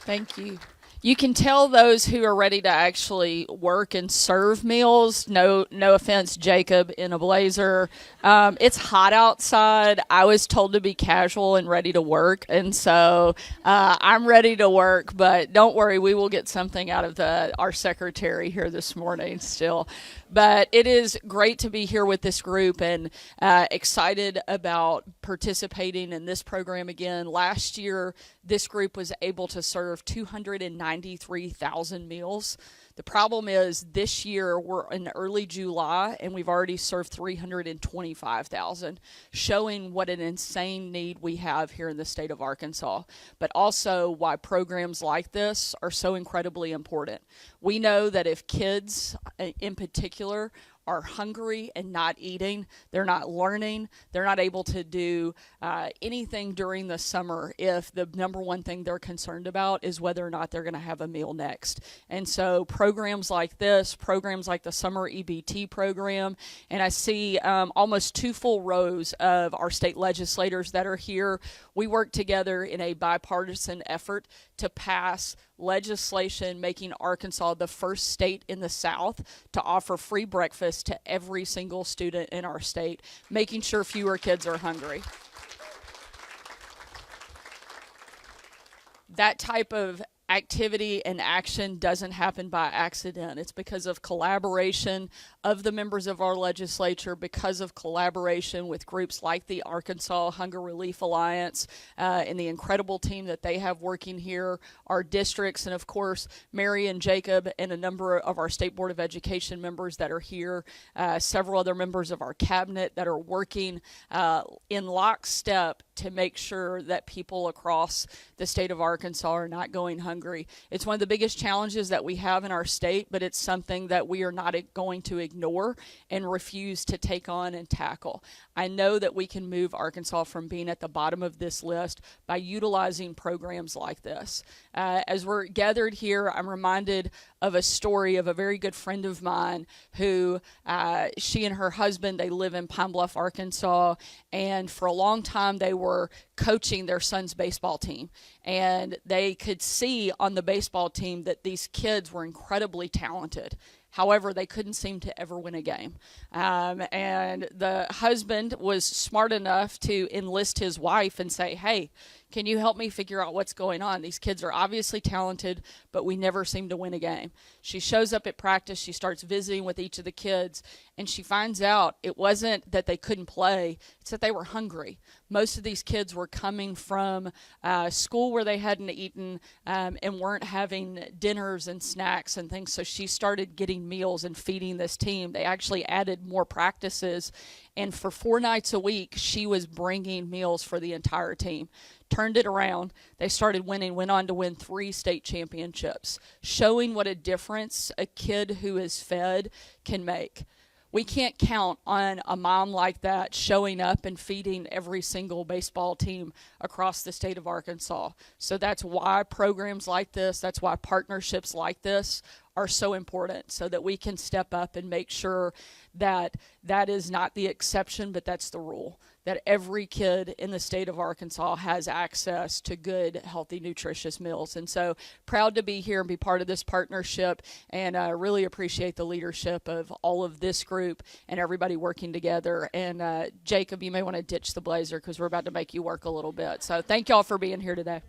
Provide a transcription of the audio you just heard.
Thank you. You can tell those who are ready to actually work and serve meals. No offense, Jacob in a blazer. It's hot outside. I was told to be casual and ready to work, and so I'm ready to work. But don't worry, we will get something out of our secretary here this morning still. But it is great to be here with this group and excited about participating in this program again. Last year, this group was able to serve 293,000 meals. The problem is this year we're in early July and we've already served 325,000, showing what an insane need we have here in the state of Arkansas, but also why programs like this are so incredibly important. We know that if kids in particular are hungry and not eating, they're not learning, they're not able to do anything during the summer if the number one thing they're concerned about is whether or not they're going to have a meal next. And so programs like this, programs like the summer EBT program, and I see almost 2 full rows of our state legislators that are here. We work together in a bipartisan effort to pass legislation making Arkansas the first state in the South to offer free breakfast to every single student in our state, making sure fewer kids are hungry. That type of activity and action doesn't happen by accident. It's because of collaboration of the members of our legislature, because of collaboration with groups like the Arkansas Hunger Relief Alliance and the incredible team that they have working here, our districts, and of course Mary and Jacob and a number of our State Board of Education members that are here, several other members of our cabinet that are working in lockstep to make sure that people across the state of Arkansas are not going hungry. It's one of the biggest challenges that we have in our state, but it's something that we are not going to ignore and refuse to take on and tackle. I know that we can move Arkansas from being at the bottom of this list by utilizing programs like this. As we're gathered here, I'm reminded of a story of a very good friend of mine who she and her husband, they live in Pine Bluff, Arkansas, and for a long time they were coaching their son's baseball team, and they could see on the baseball team that these kids were incredibly talented. However, they couldn't seem to ever win a game. And the husband was smart enough to enlist his wife and say, hey, can you help me figure out what's going on? These kids are obviously talented, but we never seem to win a game. She shows up at practice. She starts visiting with each of the kids, and she finds out it wasn't that they couldn't play. It's that they were hungry. Most of these kids were coming from school where they hadn't eaten and weren't having dinners and snacks and things. So she started getting meals and feeding this team. They actually added more practices, and for 4 nights a week, she was bringing meals for the entire team. Turned it around. They started winning, went on to win 3 state championships, showing what a difference a kid who is fed can make. We can't count on a mom like that showing up and feeding every single baseball team across the state of Arkansas. So that's why programs like this, that's why partnerships like this are so important, so that we can step up and make sure that that is not the exception, but that's the rule, that every kid in the state of Arkansas has access to good, healthy, nutritious meals. And so proud to be here and be part of this partnership, and really appreciate the leadership of all of this group and everybody working together. And Jacob, you may want to ditch the blazer because we're about to make you work a little bit. So thank y'all for being here today.